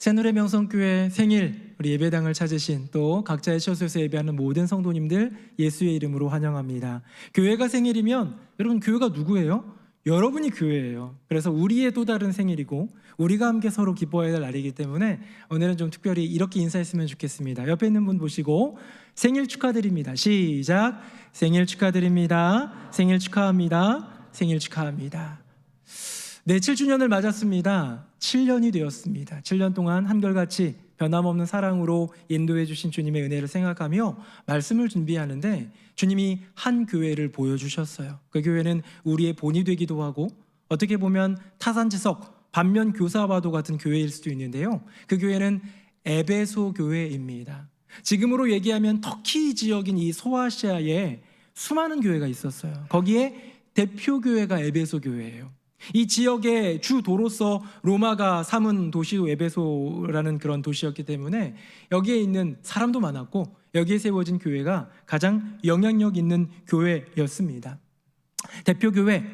새누리 명성교회 생일 우리 예배당을 찾으신 또 각자의 처소에서 예배하는 모든 성도님들 예수의 이름으로 환영합니다. 교회가 생일이면 여러분 교회가 누구예요? 여러분이 교회예요. 그래서 우리의 또 다른 생일이고 우리가 함께 서로 기뻐해야 할 날이기 때문에 오늘은 좀 특별히 이렇게 인사했으면 좋겠습니다. 옆에 있는 분 보시고 생일 축하드립니다. 시작. 생일 축하드립니다. 생일 축하합니다. 생일 축하합니다. 네, 7주년을 맞았습니다. 7년이 되었습니다. 7년 동안 한결같이 변함없는 사랑으로 인도해 주신 주님의 은혜를 생각하며 말씀을 준비하는데 주님이 한 교회를 보여주셨어요. 그 교회는 우리의 본이 되기도 하고 어떻게 보면 타산지석, 반면 교사와도 같은 교회일 수도 있는데요. 그 교회는 에베소 교회입니다. 지금으로 얘기하면 터키 지역인 이 소아시아에 수많은 교회가 있었어요. 거기에 대표 교회가 에베소 교회예요. 이 지역의 주 도로서 로마가 삼은 도시도 에베소라는 그런 도시였기 때문에 여기에 있는 사람도 많았고 여기에 세워진 교회가 가장 영향력 있는 교회였습니다. 대표 교회,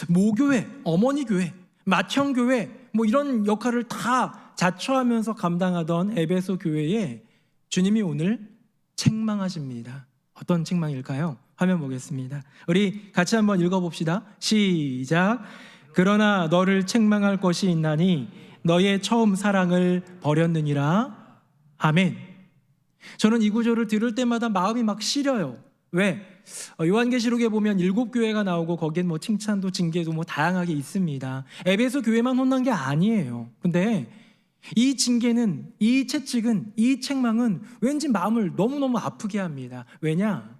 모교회, 어머니 교회, 맏형 교회 뭐 이런 역할을 다 자처하면서 감당하던 에베소 교회에 주님이 오늘 책망하십니다. 어떤 책망일까요? 화면 보겠습니다. 우리 같이 한번 읽어봅시다. 시작. 그러나 너를 책망할 것이 있나니 너의 처음 사랑을 버렸느니라. 아멘. 저는 이 구절을 들을 때마다 마음이 막 시려요. 왜? 요한계시록에 보면 7교회가 나오고 거기엔 뭐 칭찬도 징계도 뭐 다양하게 있습니다. 에베소 교회만 혼난 게 아니에요. 근데 이 징계는, 이 채찍은, 이 책망은 왠지 마음을 너무너무 아프게 합니다. 왜냐?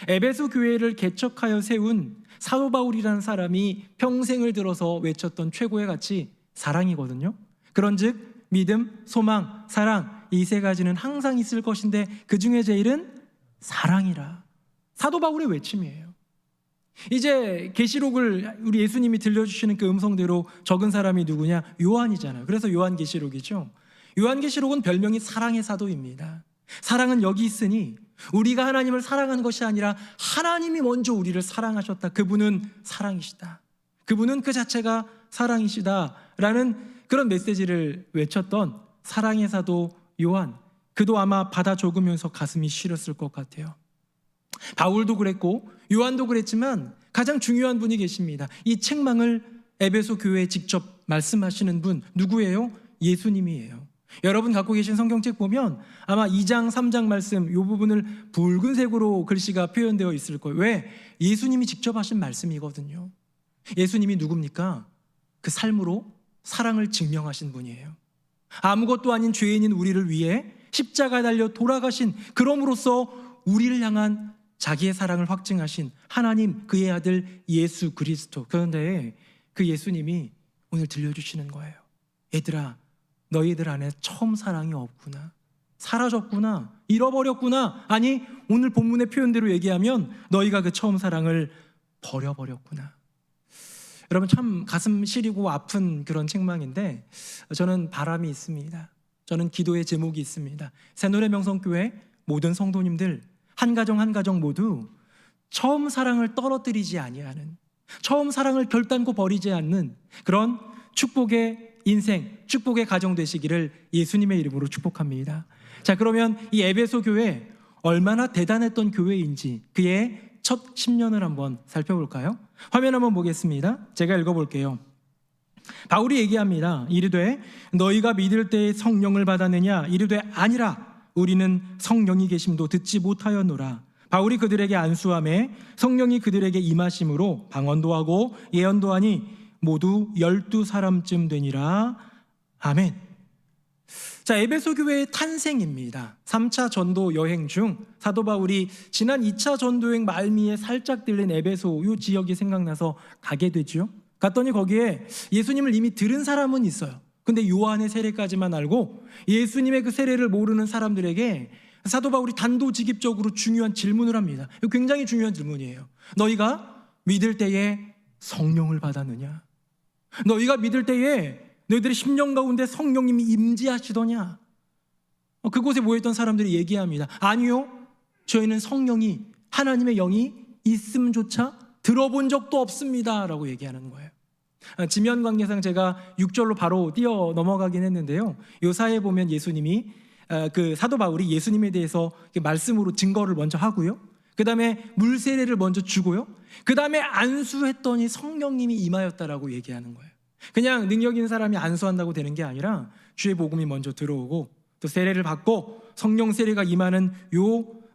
에베소 교회를 개척하여 세운 사도 바울이라는 사람이 평생을 들어서 외쳤던 최고의 가치 사랑이거든요. 그런즉 믿음, 소망, 사랑 이 세 가지는 항상 있을 것인데 그 중에 제일은 사랑이라. 사도 바울의 외침이에요. 이제 계시록을 우리 예수님이 들려주시는 그 음성대로 적은 사람이 누구냐? 요한이잖아요. 그래서 요한계시록이죠. 요한계시록은 별명이 사랑의 사도입니다. 사랑은 여기 있으니 우리가 하나님을 사랑한 것이 아니라 하나님이 먼저 우리를 사랑하셨다. 그분은 사랑이시다. 그분은 그 자체가 사랑이시다라는 그런 메시지를 외쳤던 사랑의 사도 요한. 그도 아마 받아 적으면서 가슴이 시렸을 것 같아요. 바울도 그랬고 요한도 그랬지만 가장 중요한 분이 계십니다. 이 책망을 에베소 교회에 직접 말씀하시는 분 누구예요? 예수님이에요. 여러분 갖고 계신 성경책 보면 아마 2장, 3장 말씀 이 부분을 붉은색으로 글씨가 표현되어 있을 거예요. 왜? 예수님이 직접 하신 말씀이거든요. 예수님이 누굽니까? 그 삶으로 사랑을 증명하신 분이에요. 아무것도 아닌 죄인인 우리를 위해 십자가에 달려 돌아가신, 그럼으로써 우리를 향한 자기의 사랑을 확증하신 하나님, 그의 아들 예수 그리스도. 그런데 그 예수님이 오늘 들려주시는 거예요. 얘들아, 너희들 안에 처음 사랑이 없구나. 사라졌구나. 잃어버렸구나. 아니, 오늘 본문의 표현대로 얘기하면 너희가 그 처음 사랑을 버려버렸구나. 여러분 참 가슴 시리고 아픈 그런 책망인데 저는 바람이 있습니다. 저는 기도의 제목이 있습니다. 새노래 명성교회 모든 성도님들 한 가정 한 가정 모두 처음 사랑을 떨어뜨리지 아니하는, 처음 사랑을 결단코 버리지 않는 그런 축복의 인생, 축복의 가정 되시기를 예수님의 이름으로 축복합니다. 자, 그러면 이 에베소 교회 얼마나 대단했던 교회인지 그의 첫 10년을 한번 살펴볼까요? 화면 한번 보겠습니다. 제가 읽어볼게요. 바울이 얘기합니다. 이르되 너희가 믿을 때에 성령을 받았느냐? 이르되 아니라 우리는 성령이 계심도 듣지 못하였노라. 바울이 그들에게 안수하매 성령이 그들에게 임하심으로 방언도 하고 예언도 하니 모두 12사람쯤 되니라. 아멘. 자, 에베소 교회의 탄생입니다. 3차 전도 여행 중 사도 바울이 지난 2차 전도여행 말미에 살짝 들린 에베소 이 지역이 생각나서 가게 되죠. 갔더니 거기에 예수님을 이미 들은 사람은 있어요. 근데 요한의 세례까지만 알고 예수님의 그 세례를 모르는 사람들에게 사도 바울이 단도직입적으로 중요한 질문을 합니다. 이거 굉장히 중요한 질문이에요. 너희가 믿을 때에 성령을 받았느냐? 너희가 믿을 때에 너희들의 심령 가운데 성령님이 임재하시더냐? 그곳에 모여있던 사람들이 얘기합니다. 아니요, 저희는 성령이, 하나님의 영이 있음조차 들어본 적도 없습니다 라고 얘기하는 거예요. 지면 관계상 제가 6절로 바로 뛰어 넘어가긴 했는데요. 요사에 보면 예수님이 그 사도 바울이 예수님에 대해서 말씀으로 증거를 먼저 하고요. 그 다음에 물세례를 먼저 주고요. 그 다음에 안수했더니 성령님이 임하였다라고 얘기하는 거예요. 그냥 능력 있는 사람이 안수한다고 되는 게 아니라 주의 복음이 먼저 들어오고 또 세례를 받고 성령 세례가 임하는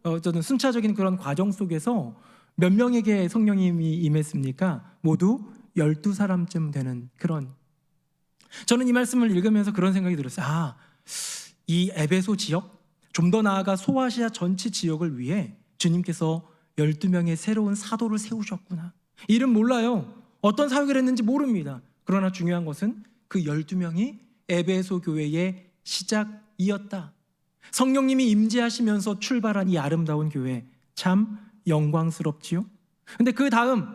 어떤 순차적인 그런 과정 속에서 몇 명에게 성령님이 임했습니까? 모두 12사람쯤 되는 그런. 저는 이 말씀을 읽으면서 그런 생각이 들었어요. 이 에베소 지역, 좀 더 나아가 소아시아 전체 지역을 위해 주님께서 12명의 새로운 사도를 세우셨구나. 이름 몰라요. 어떤 사역을 했는지 모릅니다. 그러나 중요한 것은 그 12명이 에베소 교회의 시작이었다. 성령님이 임재하시면서 출발한 이 아름다운 교회, 참 영광스럽지요. 근데 그 다음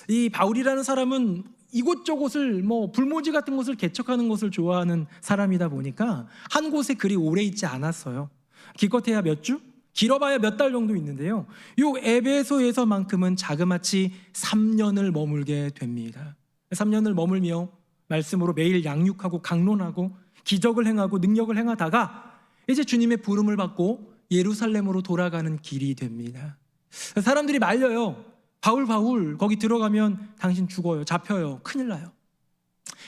이 바울이라는 사람은 이곳저곳을 불모지 같은 곳을 개척하는 것을 좋아하는 사람이다 보니까 한 곳에 그리 오래 있지 않았어요. 기껏해야 몇 주? 길어봐야 몇 달 정도 있는데요. 이 에베소에서만큼은 자그마치 3년을 머물게 됩니다. 3년을 머물며 말씀으로 매일 양육하고 강론하고 기적을 행하고 능력을 행하다가 이제 주님의 부름을 받고 예루살렘으로 돌아가는 길이 됩니다. 사람들이 말려요. 바울 거기 들어가면 당신 죽어요. 잡혀요. 큰일 나요.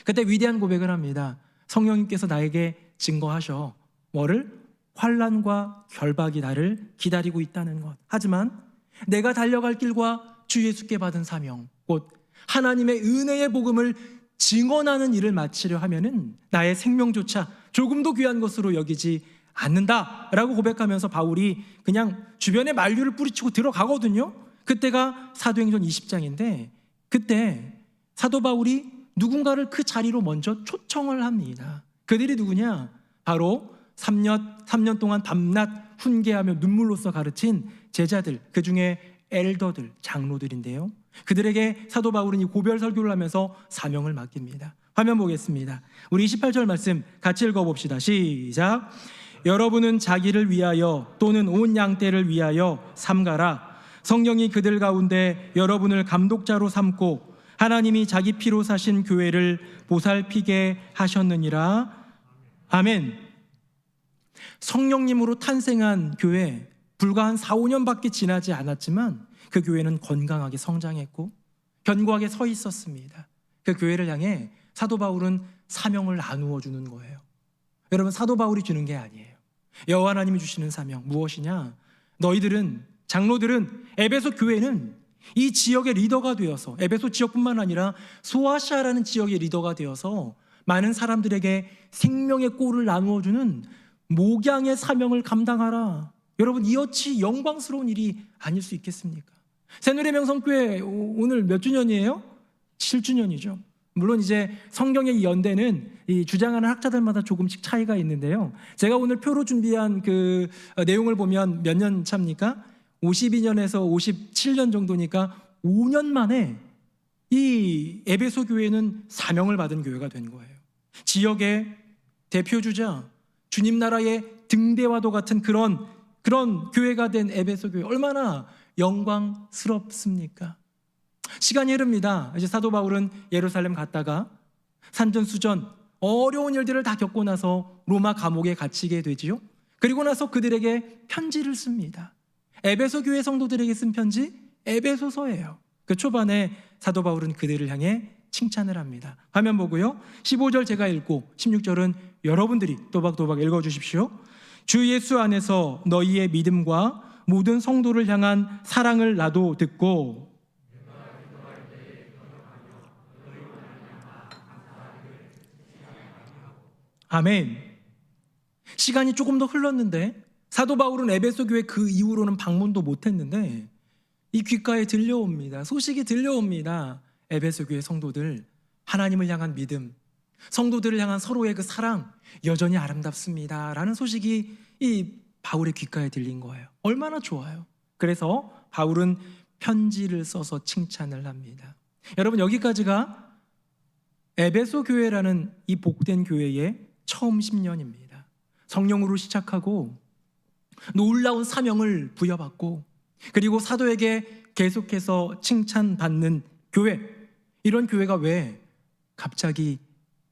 그때 위대한 고백을 합니다. 성령님께서 나에게 증거하셔. 뭐를? 환난과 결박이 나를 기다리고 있다는 것. 하지만 내가 달려갈 길과 주 예수께 받은 사명, 곧 하나님의 은혜의 복음을 증언하는 일을 마치려 하면은 나의 생명조차 조금도 귀한 것으로 여기지 않는다라고 고백하면서 바울이 그냥 주변에 만류를 뿌리치고 들어가거든요. 그때가 사도행전 20장인데 그때 사도 바울이 누군가를 그 자리로 먼저 초청을 합니다. 그들이 누구냐? 바로 3년 동안 밤낮 훈계하며 눈물로써 가르친 제자들, 그 중에 엘더들, 장로들인데요. 그들에게 사도 바울은 이 고별 설교를 하면서 사명을 맡깁니다. 화면 보겠습니다. 우리 28절 말씀 같이 읽어봅시다. 시작. 여러분은 자기를 위하여 또는 온 양떼를 위하여 삼가라. 성령이 그들 가운데 여러분을 감독자로 삼고 하나님이 자기 피로 사신 교회를 보살피게 하셨느니라. 아멘. 성령님으로 탄생한 교회, 불과 한 4, 5년밖에 지나지 않았지만 그 교회는 건강하게 성장했고 견고하게 서 있었습니다. 그 교회를 향해 사도 바울은 사명을 나누어 주는 거예요. 여러분, 사도 바울이 주는 게 아니에요. 여호와 하나님이 주시는 사명 무엇이냐? 너희들은, 장로들은, 에베소 교회는 이 지역의 리더가 되어서, 에베소 지역뿐만 아니라 소아시아라는 지역의 리더가 되어서 많은 사람들에게 생명의 꼴을 나누어주는 목양의 사명을 감당하라. 여러분, 이어치 영광스러운 일이 아닐 수 있겠습니까? 새누리명성교회 오늘 몇 주년이에요? 7주년이죠. 물론 이제 성경의 연대는 이 주장하는 학자들마다 조금씩 차이가 있는데요. 제가 오늘 표로 준비한 그 내용을 보면 몇 년 차입니까? 52년에서 57년 정도니까 5년 만에 이 에베소 교회는 사명을 받은 교회가 된 거예요. 지역의 대표주자, 주님 나라의 등대와도 같은 그런 교회가 된 에베소 교회, 얼마나 영광스럽습니까? 시간이 흐릅니다. 이제 사도 바울은 예루살렘 갔다가 산전수전 어려운 일들을 다 겪고 나서 로마 감옥에 갇히게 되지요. 그리고 나서 그들에게 편지를 씁니다. 에베소 교회 성도들에게 쓴 편지 에베소서예요. 그 초반에 사도 바울은 그들을 향해 칭찬을 합니다. 화면 보고요. 15절 제가 읽고 16절은 여러분들이 또박또박 읽어주십시오. 주 예수 안에서 너희의 믿음과 모든 성도를 향한 사랑을 나도 듣고 아멘. 시간이 조금 더 흘렀는데 사도 바울은 에베소 교회 그 이후로는 방문도 못했는데 이 귓가에 들려옵니다. 소식이 들려옵니다. 에베소 교회 성도들, 하나님을 향한 믿음, 성도들을 향한 서로의 그 사랑 여전히 아름답습니다 라는 소식이 이 바울의 귓가에 들린 거예요. 얼마나 좋아요. 그래서 바울은 편지를 써서 칭찬을 합니다. 여러분, 여기까지가 에베소 교회라는 이 복된 교회의 처음 10년입니다. 성령으로 시작하고 놀라운 사명을 부여받고 그리고 사도에게 계속해서 칭찬받는 교회. 이런 교회가 왜 갑자기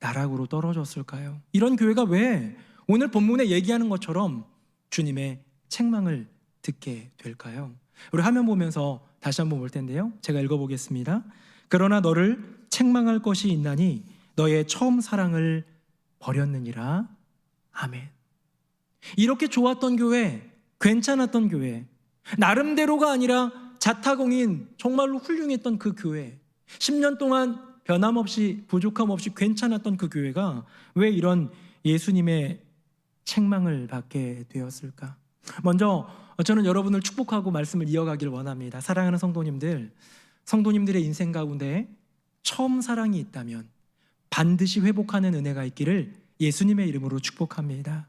나락으로 떨어졌을까요? 이런 교회가 왜 오늘 본문에 얘기하는 것처럼 주님의 책망을 듣게 될까요? 우리 화면 보면서 다시 한번 볼 텐데요, 제가 읽어보겠습니다. 그러나 너를 책망할 것이 있나니 너의 처음 사랑을 버렸느니라. 아멘. 이렇게 좋았던 교회, 괜찮았던 교회, 나름대로가 아니라 자타공인 정말로 훌륭했던 그 교회, 10년 동안 변함없이 부족함 없이 괜찮았던 그 교회가 왜 이런 예수님의 책망을 받게 되었을까? 먼저 저는 여러분을 축복하고 말씀을 이어가길 원합니다. 사랑하는 성도님들의 인생 가운데 처음 사랑이 있다면 반드시 회복하는 은혜가 있기를 예수님의 이름으로 축복합니다.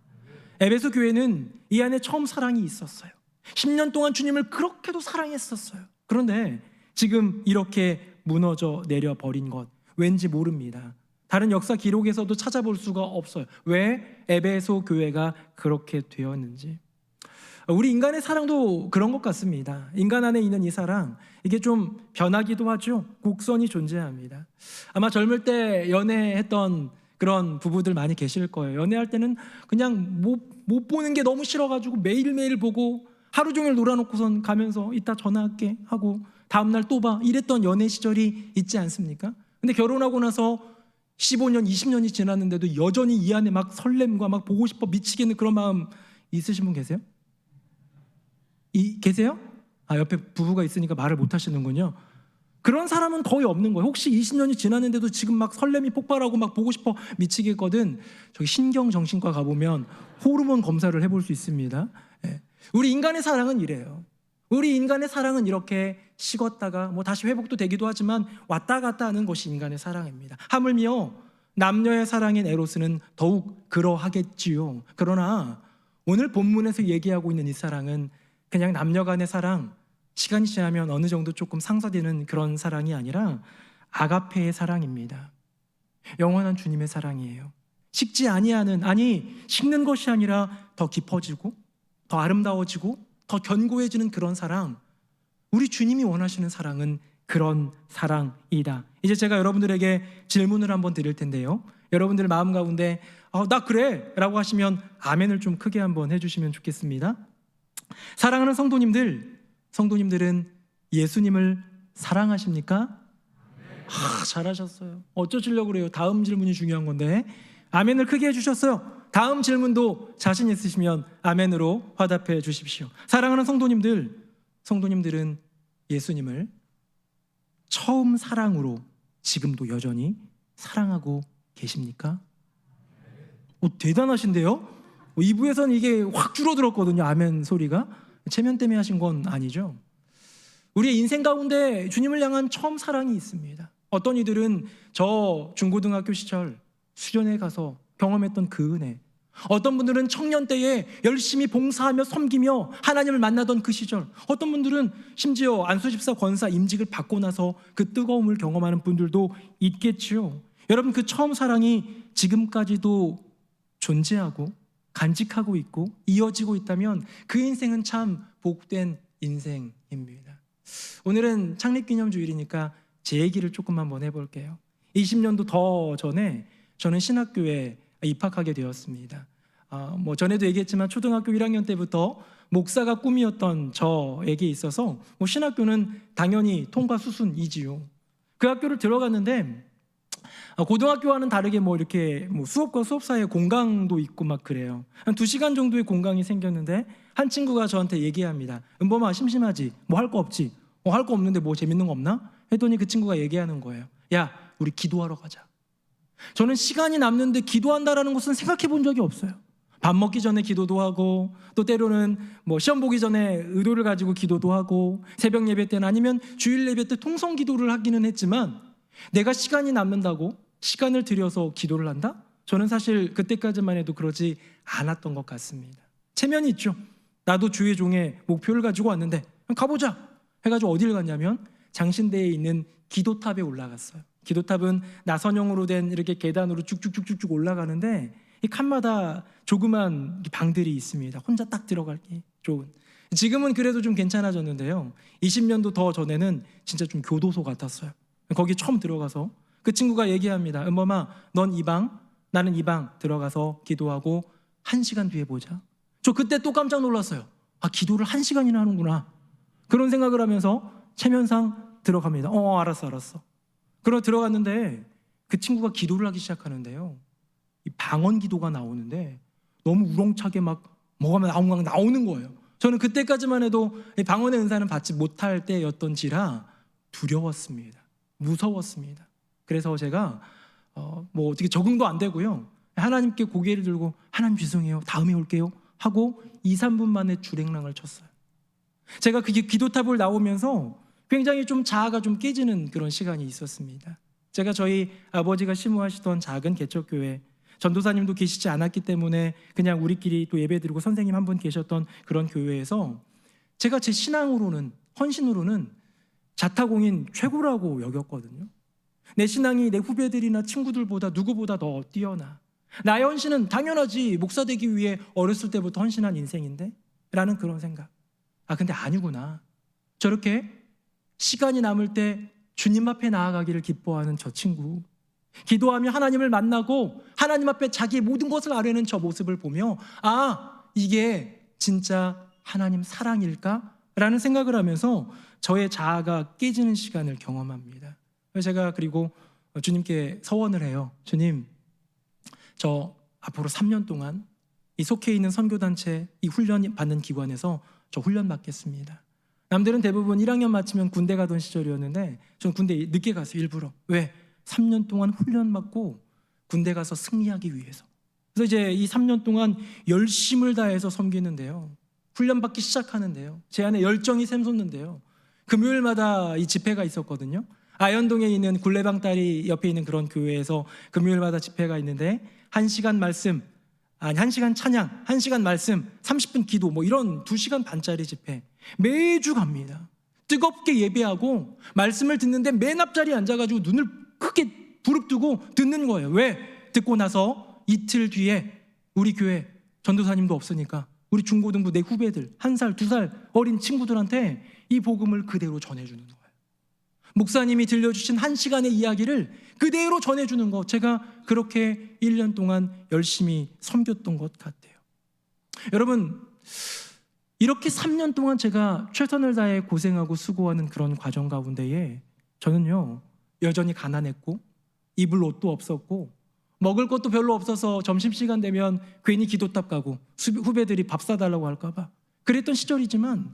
에베소 교회는 이 안에 처음 사랑이 있었어요. 10년 동안 주님을 그렇게도 사랑했었어요. 그런데 지금 이렇게 무너져 내려버린 것 왠지 모릅니다. 다른 역사 기록에서도 찾아볼 수가 없어요. 왜 에베소 교회가 그렇게 되었는지. 우리 인간의 사랑도 그런 것 같습니다. 인간 안에 있는 이 사랑, 이게 좀 변하기도 하죠. 곡선이 존재합니다. 아마 젊을 때 연애했던 그런 부부들 많이 계실 거예요. 연애할 때는 그냥 못 보는 게 너무 싫어가지고 매일매일 보고 하루 종일 놀아놓고선 가면서 이따 전화할게 하고 다음날 또 봐, 이랬던 연애 시절이 있지 않습니까? 근데 결혼하고 나서 15년, 20년이 지났는데도 여전히 이 안에 막 설렘과 막 보고 싶어 미치겠는 그런 마음 있으신 분 계세요? 계세요? 옆에 부부가 있으니까 말을 못 하시는군요. 그런 사람은 거의 없는 거예요. 혹시 20년이 지났는데도 지금 막 설렘이 폭발하고 막 보고 싶어 미치겠거든, 저기 신경정신과 가보면 호르몬 검사를 해볼 수 있습니다. 우리 인간의 사랑은 이래요. 우리 인간의 사랑은 이렇게 식었다가 다시 회복도 되기도 하지만 왔다 갔다 하는 것이 인간의 사랑입니다. 하물며 남녀의 사랑인 에로스는 더욱 그러하겠지요. 그러나 오늘 본문에서 얘기하고 있는 이 사랑은 그냥 남녀 간의 사랑, 시간이 지나면 어느 정도 조금 상쇄되는 그런 사랑이 아니라 아가페의 사랑입니다. 영원한 주님의 사랑이에요. 식지 아니하는, 식는 것이 아니라 더 깊어지고 더 아름다워지고 더 견고해지는 그런 사랑, 우리 주님이 원하시는 사랑은 그런 사랑이다. 이제 제가 여러분들에게 질문을 한번 드릴 텐데요, 여러분들 마음 가운데 나 그래 라고 하시면 아멘을 좀 크게 한번 해주시면 좋겠습니다. 사랑하는 성도님들은 예수님을 사랑하십니까? 잘하셨어요. 어쩌시려고 그래요? 다음 질문이 중요한 건데. 아멘을 크게 해주셨어요. 다음 질문도 자신 있으시면 아멘으로 화답해 주십시오. 사랑하는 성도님들은 예수님을 처음 사랑으로 지금도 여전히 사랑하고 계십니까? 대단하신데요? 2부에서는 이게 확 줄어들었거든요. 아멘 소리가. 체면 때문에 하신 건 아니죠. 우리의 인생 가운데 주님을 향한 처음 사랑이 있습니다. 어떤 이들은 저 중고등학교 시절 수련회 가서 경험했던 그 은혜, 어떤 분들은 청년 때에 열심히 봉사하며 섬기며 하나님을 만나던 그 시절, 어떤 분들은 심지어 안수집사 권사 임직을 받고 나서 그 뜨거움을 경험하는 분들도 있겠지요. 여러분, 그 처음 사랑이 지금까지도 존재하고 간직하고 있고 이어지고 있다면 그 인생은 참 복된 인생입니다. 오늘은 창립기념주일이니까 제 얘기를 조금 한번 해볼게요. 20년도 더 전에 저는 신학교에 입학하게 되었습니다. 전에도 얘기했지만 초등학교 1학년 때부터 목사가 꿈이었던 저에게 있어서 신학교는 당연히 통과 수순이지요. 그 학교를 들어갔는데 고등학교와는 다르게 이렇게 수업과 수업 사이에 공강도 있고 막 그래요. 한 2시간 정도의 공강이 생겼는데 한 친구가 저한테 얘기합니다. 은범아, 심심하지? 할 거 없지? 할 거 없는데 재밌는 거 없나? 했더니 그 친구가 얘기하는 거예요. 야, 우리 기도하러 가자. 저는 시간이 남는데 기도한다라는 것은 생각해 본 적이 없어요. 밥 먹기 전에 기도도 하고, 또 때로는 시험 보기 전에 의도를 가지고 기도도 하고, 새벽 예배 때는 아니면 주일 예배 때 통성 기도를 하기는 했지만, 내가 시간이 남는다고 시간을 들여서 기도를 한다? 저는 사실 그때까지만 해도 그러지 않았던 것 같습니다. 체면이 있죠. 나도 주의 종의 목표를 가지고 왔는데 가보자 해가지고 어디를 갔냐면 장신대에 있는 기도탑에 올라갔어요. 기도탑은 나선형으로 된 이렇게 계단으로 쭉쭉쭉쭉 올라가는데 이 칸마다 조그만 방들이 있습니다. 혼자 딱 들어가기 좋은. 지금은 그래도 좀 괜찮아졌는데요, 20년도 더 전에는 진짜 좀 교도소 같았어요. 거기 처음 들어가서 그 친구가 얘기합니다. 은범아, 넌 이 방, 나는 이 방 들어가서 기도하고 1시간 뒤에 보자. 저 그때 또 깜짝 놀랐어요. 아, 기도를 1시간이나 하는구나. 그런 생각을 하면서 체면상 들어갑니다. 알았어. 그러고 들어갔는데 그 친구가 기도를 하기 시작하는데요. 이 방언 기도가 나오는데 너무 우렁차게 막 뭐가 나오는 거예요. 저는 그때까지만 해도 방언의 은사는 받지 못할 때였던지라 두려웠습니다. 무서웠습니다. 그래서 제가 뭐 어떻게 적응도 안 되고요. 하나님께 고개를 들고 하나님 죄송해요. 다음에 올게요. 하고 2, 3분 만에 주랭랑을 쳤어요. 제가 그게 기도탑을 나오면서 굉장히 좀 자아가 좀 깨지는 그런 시간이 있었습니다. 제가 저희 아버지가 심우하시던 작은 개척교회, 전도사님도 계시지 않았기 때문에 그냥 우리끼리 또 예배드리고 선생님 한 분 계셨던 그런 교회에서 제가 제 신앙으로는, 헌신으로는 자타공인 최고라고 여겼거든요. 내 신앙이 내 후배들이나 친구들보다 누구보다 더 뛰어나. 나의 헌신은 당연하지, 목사 되기 위해 어렸을 때부터 헌신한 인생인데 라는 그런 생각. 근데 아니구나. 저렇게 시간이 남을 때 주님 앞에 나아가기를 기뻐하는 저 친구, 기도하며 하나님을 만나고 하나님 앞에 자기의 모든 것을 아뢰는 저 모습을 보며 이게 진짜 하나님 사랑일까? 라는 생각을 하면서 저의 자아가 깨지는 시간을 경험합니다. 제가 그리고 주님께 서원을 해요. 주님, 저 앞으로 3년 동안 이 속해 있는 선교단체 이 훈련 받는 기관에서 저 훈련 받겠습니다. 남들은 대부분 1학년 마치면 군대 가던 시절이었는데 저는 군대 늦게 갔어요. 일부러. 왜? 3년 동안 훈련 받고 군대 가서 승리하기 위해서. 그래서 이제 이 3년 동안 열심을 다해서 섬기는데요. 훈련 받기 시작하는데요. 제 안에 열정이 샘솟는데요. 금요일마다 이 집회가 있었거든요. 아현동에 있는 굴레방 다리 옆에 있는 그런 교회에서 금요일마다 집회가 있는데 1시간 말씀, 1시간 찬양, 1시간 말씀, 30분 기도 뭐 이런 2시간 반짜리 집회 매주 갑니다. 뜨겁게 예배하고 말씀을 듣는데 맨 앞자리에 앉아가지고 눈을 크게 부릅뜨고 듣는 거예요. 왜? 듣고 나서 이틀 뒤에 우리 교회 전도사님도 없으니까 우리 중고등부 내 후배들 1살, 2살 어린 친구들한테 이 복음을 그대로 전해주는 거예요. 목사님이 들려주신 1시간의 이야기를 그대로 전해주는 거, 제가 그렇게 1년 동안 열심히 섬겼던 것 같아요. 여러분, 이렇게 3년 동안 제가 최선을 다해 고생하고 수고하는 그런 과정 가운데에 저는요 여전히 가난했고 입을 옷도 없었고 먹을 것도 별로 없어서 점심시간 되면 괜히 기도탑 가고 후배들이 밥 사달라고 할까봐 그랬던 시절이지만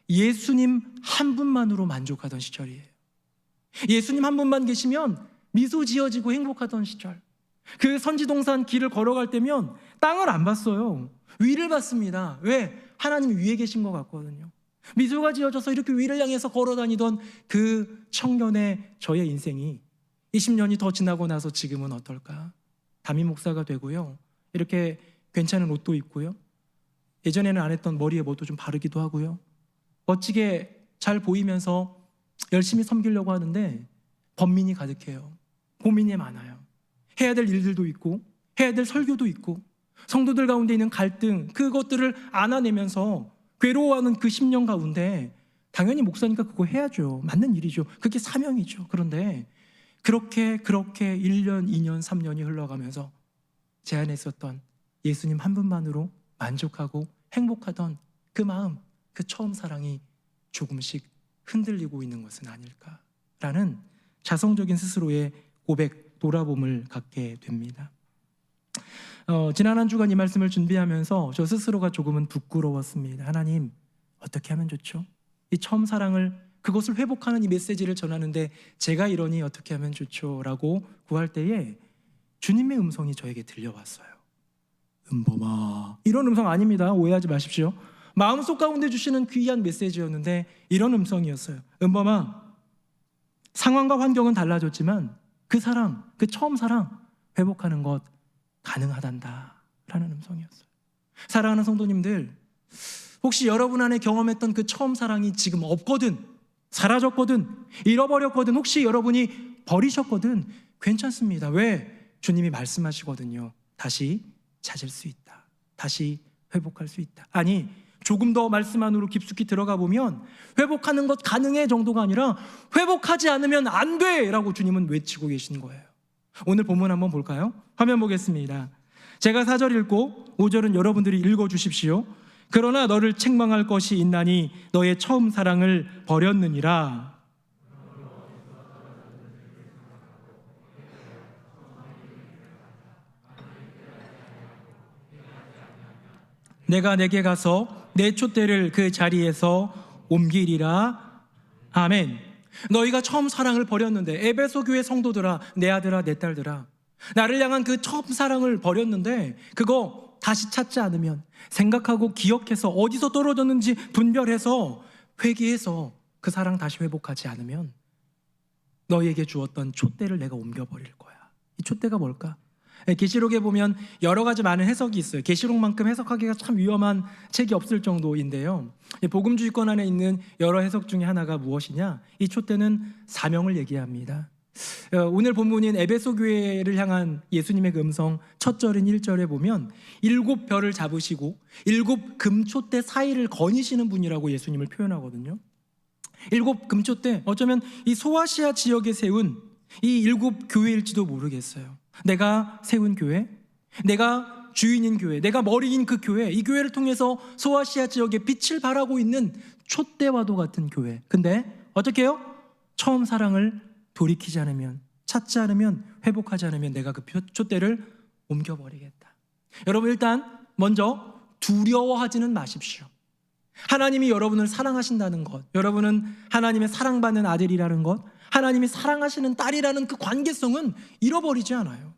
예수님 한 분만으로 만족하던 시절이에요. 예수님 한 분만 계시면 미소 지어지고 행복하던 시절. 그 선지동산 길을 걸어갈 때면 땅을 안 봤어요. 위를 봤습니다. 왜? 하나님 위에 계신 것 같거든요. 미소가 지어져서 이렇게 위를 향해서 걸어다니던 그 청년의 저의 인생이 20년이 더 지나고 나서 지금은 어떨까? 담임 목사가 되고요. 이렇게 괜찮은 옷도 입고요. 예전에는 안 했던 머리에 뭐도 좀 바르기도 하고요. 멋지게 잘 보이면서 열심히 섬기려고 하는데 번민이 가득해요. 고민이 많아요. 해야 될 일들도 있고 해야 될 설교도 있고 성도들 가운데 있는 갈등, 그것들을 안아내면서 괴로워하는 그 10년 가운데 당연히 목사니까 그거 해야죠. 맞는 일이죠. 그게 사명이죠. 그런데 그렇게 1년, 2년, 3년이 흘러가면서 제 안에 있었던 예수님 한 분만으로 만족하고 행복하던 그 마음, 그 처음 사랑이 조금씩 흔들리고 있는 것은 아닐까라는 자성적인 스스로의 고백, 돌아봄을 갖게 됩니다. 지난 한 주간 이 말씀을 준비하면서 저 스스로가 조금은 부끄러웠습니다. 하나님, 어떻게 하면 좋죠? 이 처음 사랑을, 그것을 회복하는 이 메시지를 전하는데 제가 이러니 어떻게 하면 좋죠? 라고 구할 때에 주님의 음성이 저에게 들려왔어요. 은범아, 이런 음성 아닙니다. 오해하지 마십시오. 마음속 가운데 주시는 귀한 메시지였는데 이런 음성이었어요. 은범아, 상황과 환경은 달라졌지만 그 사랑, 그 처음 사랑 회복하는 것 가능하단다 라는 음성이었어요. 사랑하는 성도님들, 혹시 여러분 안에 경험했던 그 처음 사랑이 지금 없거든, 사라졌거든, 잃어버렸거든, 혹시 여러분이 버리셨거든, 괜찮습니다. 왜? 주님이 말씀하시거든요. 다시 찾을 수 있다. 다시 회복할 수 있다. 아니, 조금 더 말씀 안으로 깊숙이 들어가 보면 회복하는 것 가능해 정도가 아니라 회복하지 않으면 안 돼! 라고 주님은 외치고 계신 거예요. 오늘 본문 한번 볼까요? 화면 보겠습니다. 제가 4절 읽고 5절은 여러분들이 읽어주십시오. 그러나 너를 책망할 것이 있나니 너의 처음 사랑을 버렸느니라. 내가 내게 가서 내 촛대를 그 자리에서 옮기리라. 아멘. 너희가 처음 사랑을 버렸는데, 에베소 교회 성도들아, 내 아들아, 내 딸들아, 나를 향한 그 처음 사랑을 버렸는데 그거 다시 찾지 않으면, 생각하고 기억해서 어디서 떨어졌는지 분별해서 회개해서 그 사랑 다시 회복하지 않으면 너희에게 주었던 촛대를 내가 옮겨버릴 거야. 이 촛대가 뭘까? 계시록에 보면 여러 가지 많은 해석이 있어요. 계시록만큼 해석하기가 참 위험한 책이 없을 정도인데요, 복음주의권 안에 있는 여러 해석 중에 하나가 무엇이냐, 이 촛대는 사명을 얘기합니다. 오늘 본문인 에베소 교회를 향한 예수님의 그 음성 첫 절인 1절에 보면 7별을 잡으시고 7 금촛대 사이를 거니시는 분이라고 예수님을 표현하거든요. 7 금촛대, 어쩌면 이 소아시아 지역에 세운 이 7 교회일지도 모르겠어요. 내가 세운 교회, 내가 주인인 교회, 내가 머리인 그 교회, 이 교회를 통해서 소아시아 지역에 빛을 발하고 있는 촛대와도 같은 교회. 근데 어떻게 해요? 처음 사랑을 돌이키지 않으면, 찾지 않으면, 회복하지 않으면 내가 그 촛대를 옮겨버리겠다. 여러분, 일단 먼저 두려워하지는 마십시오. 하나님이 여러분을 사랑하신다는 것, 여러분은 하나님의 사랑받는 아들이라는 것, 하나님이 사랑하시는 딸이라는 그 관계성은 잃어버리지 않아요.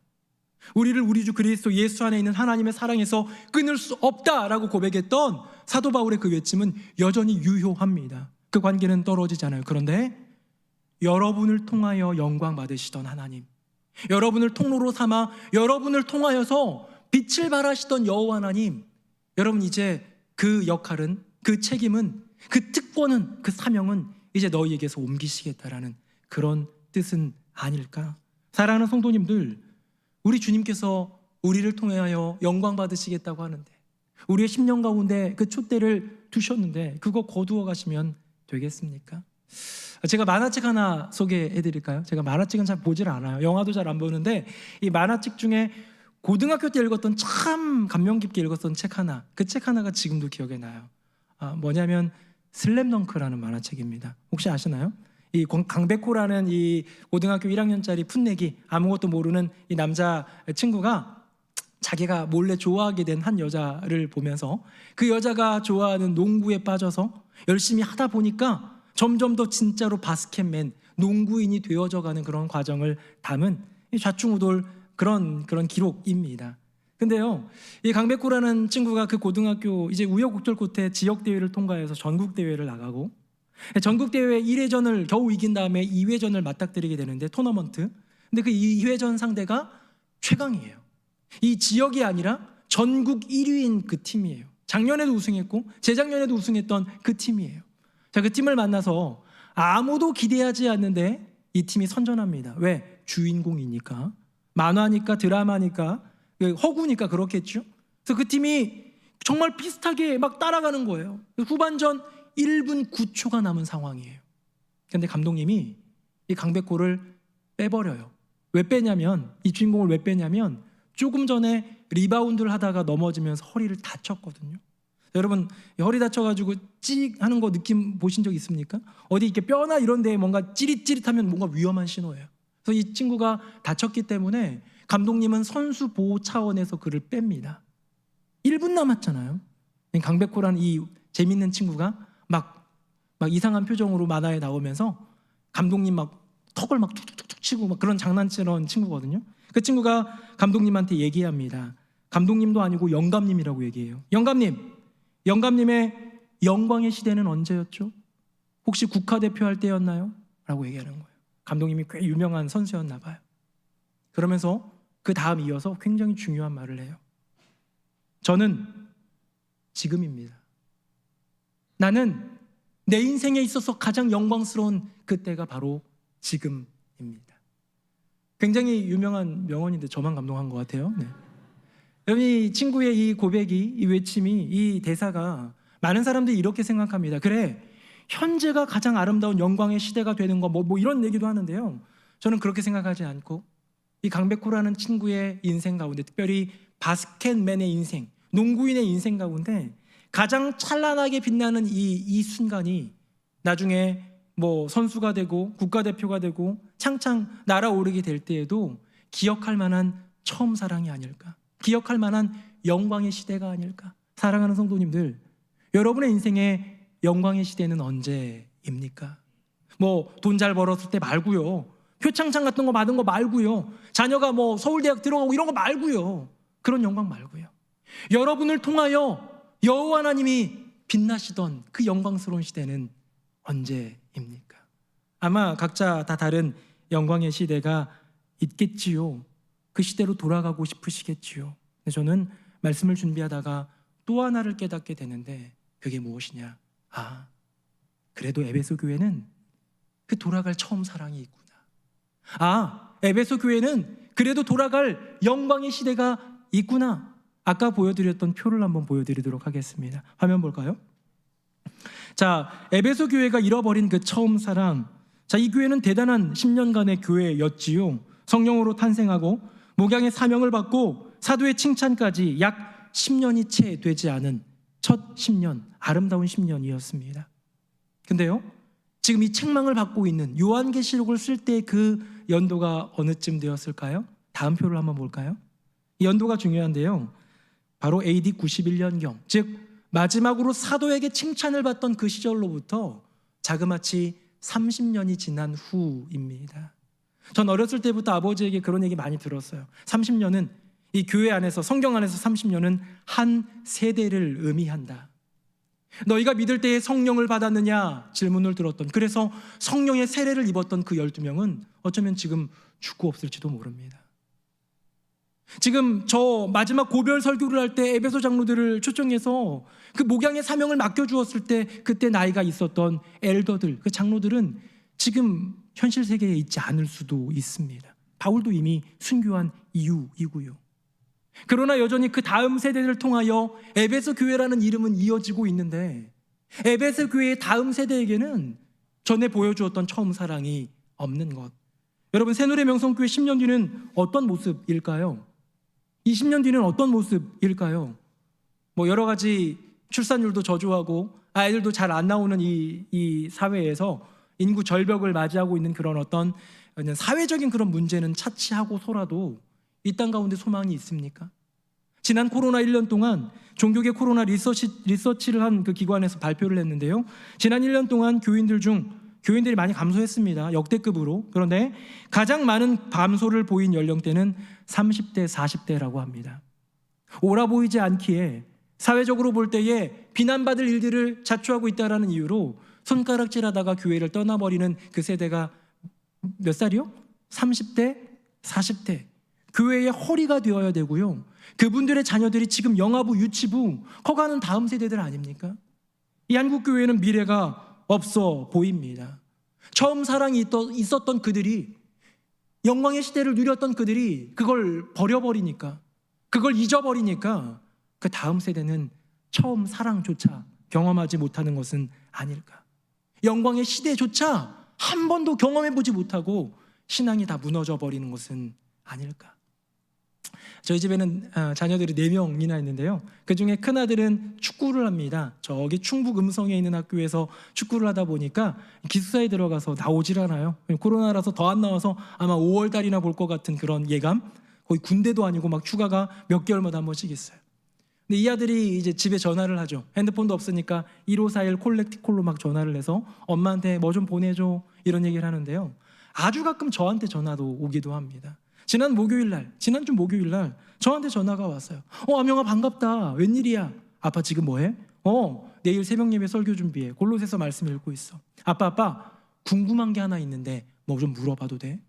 우리를 우리 주 그리스도 예수 안에 있는 하나님의 사랑에서 끊을 수 없다라고 고백했던 사도 바울의 그 외침은 여전히 유효합니다. 그 관계는 떨어지지 않아요. 그런데 여러분을 통하여 영광 받으시던 하나님, 여러분을 통로로 삼아 여러분을 통하여서 빛을 발하시던 여호와 하나님, 여러분 이제 그 역할은, 그 책임은, 그 특권은, 그 사명은 이제 너희에게서 옮기시겠다라는 그런 뜻은 아닐까? 사랑하는 성도님들, 우리 주님께서 우리를 통하여 영광 받으시겠다고 하는데, 우리의 심령 가운데 그 촛대를 두셨는데 그거 거두어 가시면 되겠습니까? 제가 만화책 하나 소개해 드릴까요? 제가 만화책은 잘 보질 않아요. 영화도 잘 안 보는데 이 만화책 중에 고등학교 때 읽었던, 참 감명 깊게 읽었던 책 하나, 그 책 하나가 지금도 기억에 나요. 뭐냐면 슬램덩크라는 만화책입니다. 혹시 아시나요? 이 강백호라는 이 고등학교 1학년짜리 풋내기, 아무것도 모르는 이 남자 친구가 자기가 몰래 좋아하게 된 한 여자를 보면서 그 여자가 좋아하는 농구에 빠져서 열심히 하다 보니까 점점 더 진짜로 바스켓맨, 농구인이 되어져가는 그런 과정을 담은 좌충우돌 그런 기록입니다. 근데요, 이 강백호라는 친구가 그 고등학교 이제 우여곡절 끝에 지역대회를 통과해서 전국대회를 나가고, 전국대회 1회전을 겨우 이긴 다음에 2회전을 맞닥뜨리게 되는데, 토너먼트. 근데 그 2회전 상대가 최강이에요. 이 지역이 아니라 전국 1위인 그 팀이에요. 작년에도 우승했고 재작년에도 우승했던 그 팀이에요. 자, 그 팀을 만나서 아무도 기대하지 않는데 이 팀이 선전합니다. 왜? 주인공이니까, 만화니까, 드라마니까, 허구니까 그렇겠죠. 그래서 그 팀이 정말 비슷하게 막 따라가는 거예요. 후반전 1분 9초가 남은 상황이에요. 그런데 감독님이 이 강백호를 빼버려요. 왜 빼냐면, 이 주인공을 왜 빼냐면 조금 전에 리바운드를 하다가 넘어지면서 허리를 다쳤거든요. 여러분, 허리 다쳐가지고 찌익 하는 거 느낌 보신 적 있습니까? 어디 이렇게 뼈나 이런 데에 뭔가 찌릿찌릿하면 뭔가 위험한 신호예요. 그래서 이 친구가 다쳤기 때문에 감독님은 선수 보호 차원에서 그를 뺍니다. 1분 남았잖아요. 강백호라는 이 재밌는 친구가 막 이상한 표정으로 만화에 나오면서 감독님 막 턱을 막 툭툭툭 치고 막 그런 장난치는 친구거든요. 그 친구가 감독님한테 얘기합니다. 감독님도 아니고 영감님이라고 얘기해요. 영감님의 영광의 시대는 언제였죠? 혹시 국가대표 할 때였나요? 라고 얘기하는 거예요. 감독님이 꽤 유명한 선수였나 봐요. 그러면서 그 다음 이어서 굉장히 중요한 말을 해요. 저는 지금입니다. 나는 내 인생에 있어서 가장 영광스러운 그때가 바로 지금입니다. 굉장히 유명한 명언인데 저만 감동한 것 같아요. 네. 여러분, 이 친구의 이 고백이, 이 외침이, 이 대사가 많은 사람들이 이렇게 생각합니다. 그래, 현재가 가장 아름다운 영광의 시대가 되는 거 뭐 이런 얘기도 하는데요. 저는 그렇게 생각하지 않고 이 강백호라는 친구의 인생 가운데, 특별히 바스켓맨의 인생, 농구인의 인생 가운데 가장 찬란하게 빛나는 이 순간이 나중에 뭐 선수가 되고 국가대표가 되고 창창 날아오르게 될 때에도 기억할 만한 처음 사랑이 아닐까, 기억할 만한 영광의 시대가 아닐까. 사랑하는 성도님들, 여러분의 인생의 영광의 시대는 언제입니까? 뭐 돈 잘 벌었을 때 말고요, 표창장 같은 거 받은 거 말고요, 자녀가 뭐 서울대학 들어가고 이런 거 말고요, 그런 영광 말고요, 여러분을 통하여 여호와 하나님이 빛나시던 그 영광스러운 시대는 언제입니까? 아마 각자 다 다른 영광의 시대가 있겠지요. 그 시대로 돌아가고 싶으시겠지요. 근데 저는 말씀을 준비하다가 또 하나를 깨닫게 되는데, 그게 무엇이냐? 아, 그래도 에베소 교회는 그 돌아갈 처음 사랑이 있구나. 아, 에베소 교회는 그래도 돌아갈 영광의 시대가 있구나. 아까 보여드렸던 표를 한번 보여드리도록 하겠습니다. 화면 볼까요? 자, 에베소 교회가 잃어버린 그 처음 사랑. 자, 이 교회는 대단한 10년간의 교회였지요. 성령으로 탄생하고 목양의 사명을 받고 사도의 칭찬까지 약 10년이 채 되지 않은 첫 10년, 아름다운 10년이었습니다. 근데요, 지금 이 책망을 받고 있는 요한계시록을 쓸 때 그 연도가 어느쯤 되었을까요? 다음 표를 한번 볼까요? 이 연도가 중요한데요, 바로 AD 91년경, 즉 마지막으로 사도에게 칭찬을 받던 그 시절로부터 자그마치 30년이 지난 후입니다. 전 어렸을 때부터 아버지에게 그런 얘기 많이 들었어요. 30년은, 이 교회 안에서, 성경 안에서 30년은 한 세대를 의미한다. 너희가 믿을 때에 성령을 받았느냐 질문을 들었던, 그래서 성령의 세례를 입었던 그 12명은 어쩌면 지금 죽고 없을지도 모릅니다. 지금 저 마지막 고별 설교를 할 때 에베소 장로들을 초청해서 그 목양의 사명을 맡겨주었을 때 그때 나이가 있었던 엘더들, 그 장로들은 지금 현실 세계에 있지 않을 수도 있습니다. 바울도 이미 순교한 이유이고요. 그러나 여전히 그 다음 세대를 통하여 에베소 교회라는 이름은 이어지고 있는데, 에베소 교회의 다음 세대에게는 전에 보여주었던 처음 사랑이 없는 것. 여러분, 새누리 명성교회 10년 뒤는 어떤 모습일까요? 20년 뒤는 어떤 모습일까요? 뭐 여러 가지 출산율도 저조하고 아이들도 잘 안 나오는 이 사회에서 인구 절벽을 맞이하고 있는 그런 어떤 사회적인 그런 문제는 차치하고서라도 이 땅 가운데 소망이 있습니까? 지난 코로나 1년 동안 종교계 코로나 리서치를 한 그 기관에서 발표를 했는데요, 지난 1년 동안 교인들이 많이 감소했습니다. 역대급으로. 그런데 가장 많은 감소를 보인 연령대는 30대, 40대라고 합니다. 옳아 보이지 않기에 사회적으로 볼 때에 비난받을 일들을 자초하고 있다는 이유로 손가락질하다가 교회를 떠나버리는 그 세대가 몇 살이요? 30대, 40대. 교회의 허리가 되어야 되고요, 그분들의 자녀들이 지금 영아부, 유치부 커가는 다음 세대들 아닙니까? 이 한국교회는 미래가 없어 보입니다. 처음 사랑이 있었던 그들이, 영광의 시대를 누렸던 그들이 그걸 버려버리니까, 그걸 잊어버리니까 그 다음 세대는 처음 사랑조차 경험하지 못하는 것은 아닐까. 영광의 시대조차 한 번도 경험해보지 못하고 신앙이 다 무너져 버리는 것은 아닐까. 저희 집에는 자녀들이 4명이나 있는데요, 그 중에 큰아들은 축구를 합니다. 저기 충북 음성에 있는 학교에서 축구를 하다 보니까 기숙사에 들어가서 나오질 않아요. 코로나라서 더 안 나와서 아마 5월 달이나 볼 것 같은 그런 예감. 거의 군대도 아니고 막 휴가가 몇 개월마다 한 번씩 있어요. 근데 이 아들이 이제 집에 전화를 하죠. 핸드폰도 없으니까 1541 콜렉티콜로 막 전화를 해서 엄마한테 뭐 좀 보내줘 이런 얘기를 하는데요, 아주 가끔 저한테 전화도 오기도 합니다. 지난주 목요일날 저한테 전화가 왔어요. 아명아 반갑다. 웬일이야? 아빠 지금 뭐해? 내일 새벽 예배 설교 준비해. 골로새서 말씀 읽고 있어. 아빠 궁금한 게 하나 있는데 뭐 좀 물어봐도 돼?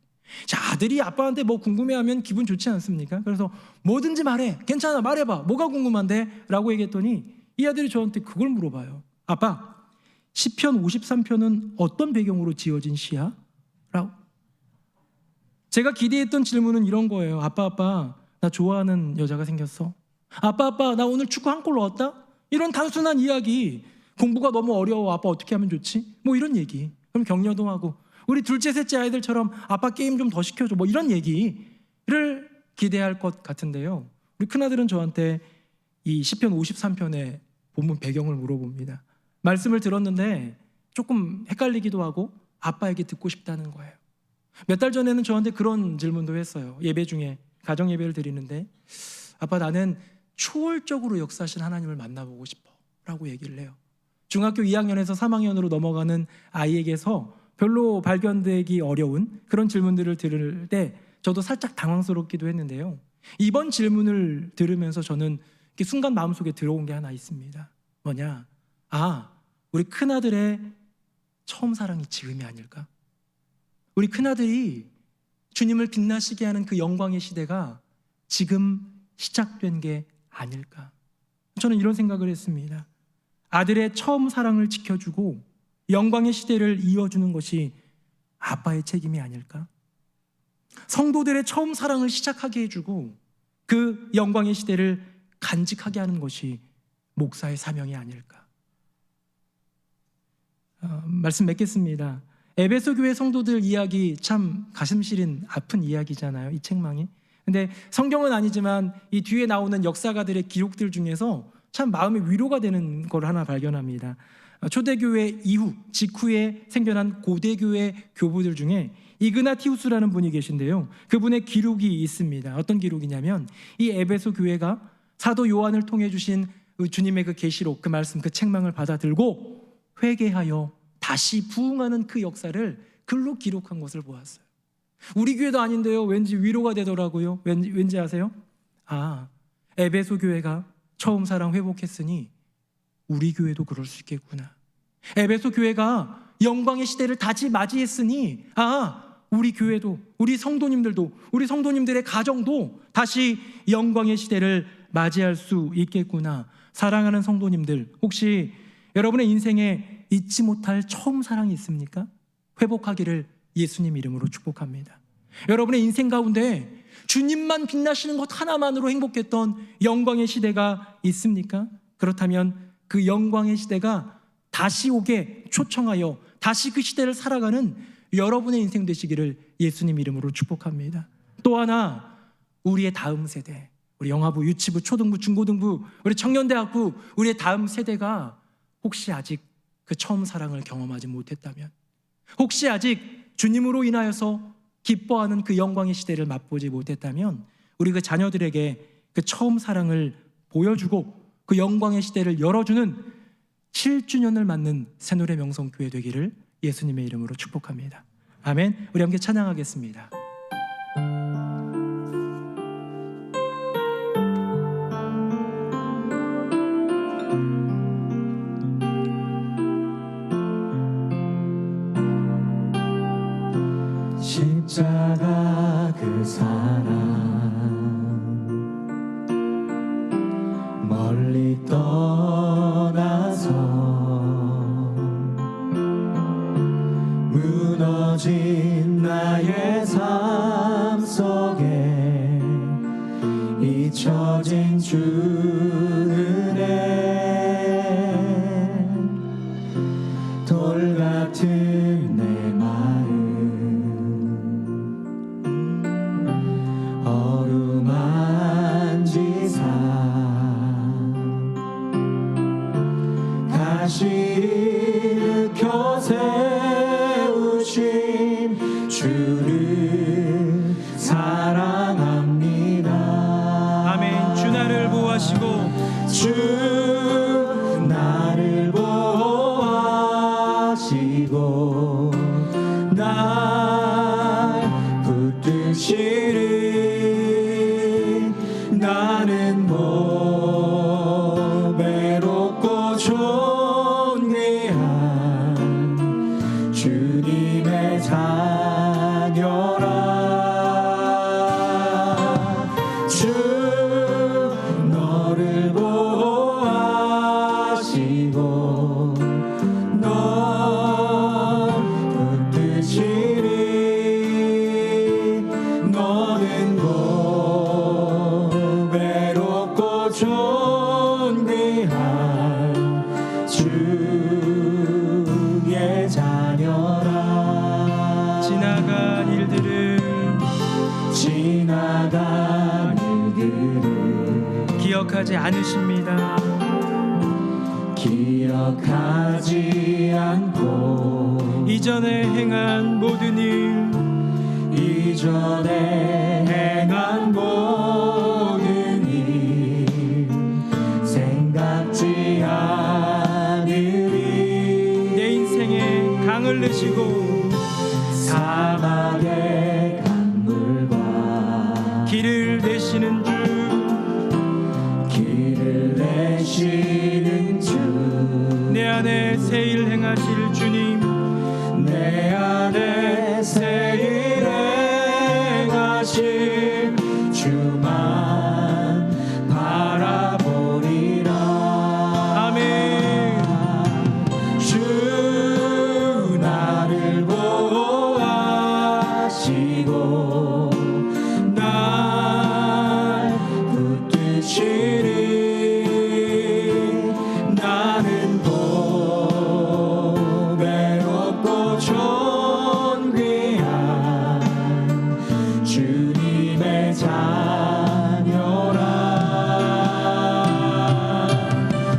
자, 아들이 아빠한테 뭐 궁금해하면 기분 좋지 않습니까? 그래서 뭐든지 말해. 괜찮아, 말해봐. 뭐가 궁금한데? 라고 얘기했더니 이 아들이 저한테 그걸 물어봐요. 아빠, 시편 53편은 어떤 배경으로 지어진 시야? 라고. 제가 기대했던 질문은 이런 거예요. 아빠, 나 좋아하는 여자가 생겼어. 아빠, 나 오늘 축구 한 골 넣었다? 이런 단순한 이야기, 공부가 너무 어려워 아빠 어떻게 하면 좋지? 뭐 이런 얘기. 그럼 격려도 하고 우리 둘째 셋째 아이들처럼 아빠 게임 좀 더 시켜줘 뭐 이런 얘기를 기대할 것 같은데요. 우리 큰아들은 저한테 이 시편 53편의 본문 배경을 물어봅니다. 말씀을 들었는데 조금 헷갈리기도 하고 아빠에게 듣고 싶다는 거예요. 몇 달 전에는 저한테 그런 질문도 했어요. 예배 중에 가정 예배를 드리는데 아빠 나는 초월적으로 역사하신 하나님을 만나보고 싶어 라고 얘기를 해요. 중학교 2학년에서 3학년으로 넘어가는 아이에게서 별로 발견되기 어려운 그런 질문들을 들을 때 저도 살짝 당황스럽기도 했는데요. 이번 질문을 들으면서 저는 순간 마음속에 들어온 게 하나 있습니다. 뭐냐? 우리 큰아들의 처음 사랑이 지금이 아닐까? 우리 큰아들이 주님을 빛나시게 하는 그 영광의 시대가 지금 시작된 게 아닐까? 저는 이런 생각을 했습니다. 아들의 처음 사랑을 지켜주고 영광의 시대를 이어주는 것이 아빠의 책임이 아닐까? 성도들의 처음 사랑을 시작하게 해주고 그 영광의 시대를 간직하게 하는 것이 목사의 사명이 아닐까? 말씀 맺겠습니다. 에베소 교회 성도들 이야기 참 가슴 시린 아픈 이야기잖아요, 이 책망이. 근데 성경은 아니지만 이 뒤에 나오는 역사가들의 기록들 중에서 참 마음의 위로가 되는 걸 하나 발견합니다. 초대교회 이후 직후에 생겨난 고대교회 교부들 중에 이그나티우스라는 분이 계신데요, 그분의 기록이 있습니다. 어떤 기록이냐면 이 에베소 교회가 사도 요한을 통해 주신 주님의 그 계시록, 그 말씀, 그 책망을 받아들고 회개하여 다시 부흥하는 그 역사를 글로 기록한 것을 보았어요. 우리 교회도 아닌데요, 왠지 위로가 되더라고요. 왠지 아세요? 에베소 교회가 처음 사랑 회복했으니 우리 교회도 그럴 수 있겠구나. 에베소 교회가 영광의 시대를 다시 맞이했으니 우리 교회도, 우리 성도님들도, 우리 성도님들의 가정도 다시 영광의 시대를 맞이할 수 있겠구나. 사랑하는 성도님들, 혹시 여러분의 인생에 잊지 못할 처음 사랑이 있습니까? 회복하기를 예수님 이름으로 축복합니다. 여러분의 인생 가운데 주님만 빛나시는 것 하나만으로 행복했던 영광의 시대가 있습니까? 그렇다면 그 영광의 시대가 다시 오게 초청하여 다시 그 시대를 살아가는 여러분의 인생 되시기를 예수님 이름으로 축복합니다. 또 하나, 우리의 다음 세대, 우리 영아부, 유치부, 초등부, 중고등부, 우리 청년대학부, 우리의 다음 세대가 혹시 아직 그 처음 사랑을 경험하지 못했다면, 혹시 아직 주님으로 인하여서 기뻐하는 그 영광의 시대를 맛보지 못했다면, 우리 그 자녀들에게 그 처음 사랑을 보여주고 그 영광의 시대를 열어주는 7주년을 맞는 새노래 명성교회 되기를 예수님의 이름으로 축복합니다. 아멘. 우리 함께 찬양하겠습니다. 십자가 그 사랑 멀리 떠나서 무너진 나의 삶 속에 잊혀진 주 은혜, 돌 같은 내 마음 어루만지사 다시 일으켜 세우신 주를 사랑합니다. 아멘. 주 나를 보호하시고 주 나를 보호하시고 날 붙드시리. 나는 외롭고 존귀한 않으십니다. 기억하지 않고 이전에 행한 모든 일, 이전에 행한 모든 일 생각지 않으리. 내 인생에 강을 내시고 사막의 강물과 길을 내시는 주, 길을 내시는 주, 내 안에 새 일 행하실 주님, 내 안에 새 일 행하실 주만 바라보리라. 아멘. 주 나를 보호하시고 날 붙드시리. 나는 보배롭고 존귀한 주님의 자녀라.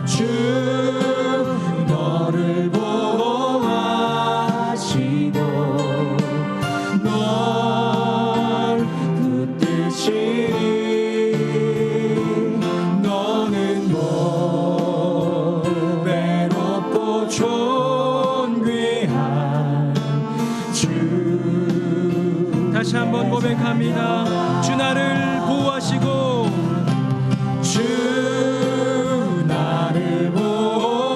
주 너를 보호하시고 널 붙드시리. 너는 보배롭고 존귀한 주. 다시 한번 고백합니다. 주 나를 보호하시고 주 나를 보호하시고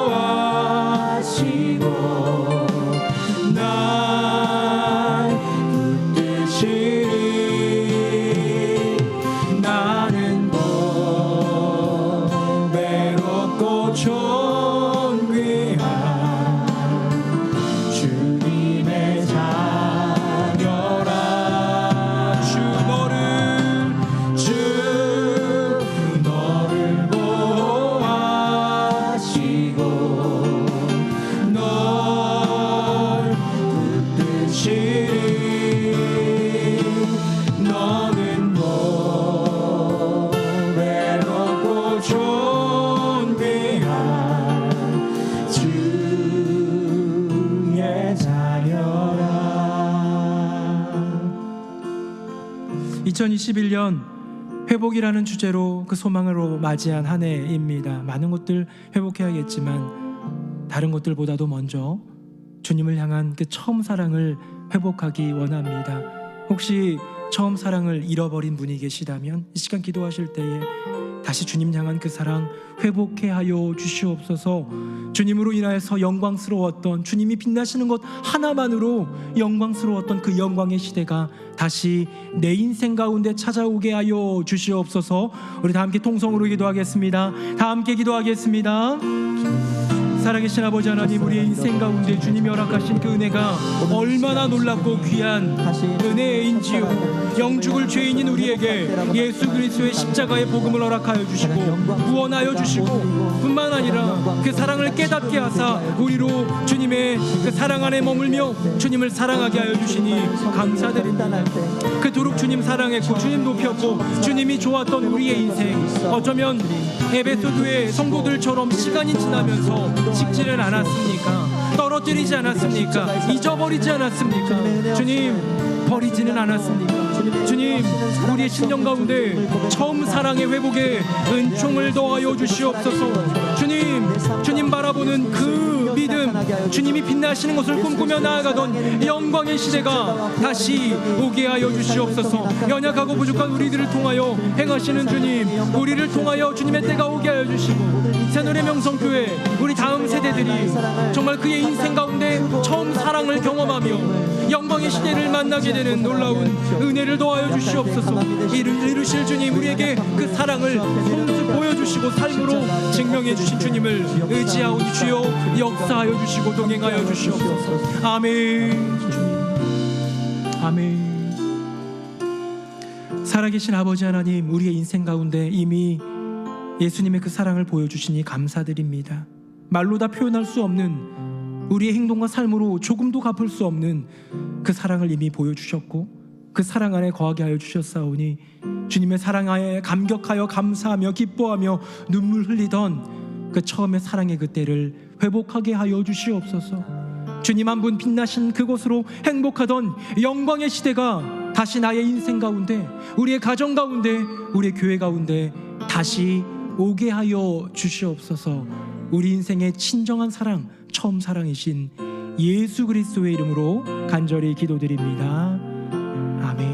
날 붙드시리. 나는 보배롭고 존귀한 주님의 자녀라. 주 너를 보호하시고 널 붙드시리. 너는 보배롭고 존귀한 주의 자녀라. 2021년 회복이라는 주제로 그 소망으로 맞이한 한 해입니다. 많은 것들 회복해야겠지만 다른 것들보다도 먼저 주님을 향한 그 처음 사랑을 회복하기 원합니다. 혹시 처음 사랑을 잃어버린 분이 계시다면 이 시간 기도하실 때에 다시 주님 향한 그 사랑 회복해 하여 주시옵소서. 주님으로 인하여서 영광스러웠던, 주님이 빛나시는 것 하나만으로 영광스러웠던 그 영광의 시대가 다시 내 인생 가운데 찾아오게 하여 주시옵소서. 우리 다 함께 통성으로 기도하겠습니다. 다 함께 기도하겠습니다. 살아계신 아버지 하나님, 우리의 인생 가운데 주님이 허락하신 그 은혜가 얼마나 놀랍고 귀한 은혜인지요. 영죽을 죄인인 우리에게 예수 그리스도의 십자가의 복음을 허락하여 주시고 구원하여 주시고 뿐만 아니라 그 사랑을 깨닫게 하사 우리로 주님의 그 사랑 안에 머물며 주님을 사랑하게 하여 주시니 감사드립니다. 그토록 주님 사랑했고 주님 높였고 주님이 좋았던 우리의 인생, 어쩌면 에베소 교회 성도들처럼 시간이 지나면서 식지는 않았습니까? 떨어뜨리지 않았습니까? 잊어버리지 않았습니까? 주님 버리지는 않았습니까? 주님, 우리의 심령 가운데 처음 사랑의 회복에 은총을 더하여 주시옵소서. 주님 바라보는 그 믿음, 주님이 빛나시는 것을 꿈꾸며 나아가던 영광의 시대가 다시 오게 하여 주시옵소서. 연약하고 부족한 우리들을 통하여 행하시는 주님, 우리를 통하여 주님의 때가 오게 하여 주시고 새노래 명성교회 우리 다음 세대들이 정말 그의 인생 가운데 처음 사랑을 경험하며 영광의 시대를 만나게 되는 놀라운 은혜를 더하여 주시옵소서. 이루실 주님, 우리에게 그 사랑을 손수 보여주시고 삶으로 증명해 주신 주님을 의지하오니 주여 역사하여 주시고 동행하여 주시옵소서. 아멘. 아멘. 살아계신 아버지 하나님, 우리의 인생 가운데 이미 예수님의 그 사랑을 보여주시니 감사드립니다. 말로 다 표현할 수 없는, 우리의 행동과 삶으로 조금도 갚을 수 없는 그 사랑을 이미 보여주셨고 그 사랑 안에 거하게 하여 주셨사오니 주님의 사랑하에 감격하여 감사하며 기뻐하며 눈물 흘리던 그 처음의 사랑의 그때를 회복하게 하여 주시옵소서. 주님 한 분 빛나신 그곳으로 행복하던 영광의 시대가 다시 나의 인생 가운데, 우리의 가정 가운데, 우리의 교회 가운데 다시 오게 하여 주시옵소서. 우리 인생의 친정한 사랑, 처음 사랑이신 예수 그리스도의 이름으로 간절히 기도드립니다. 아멘.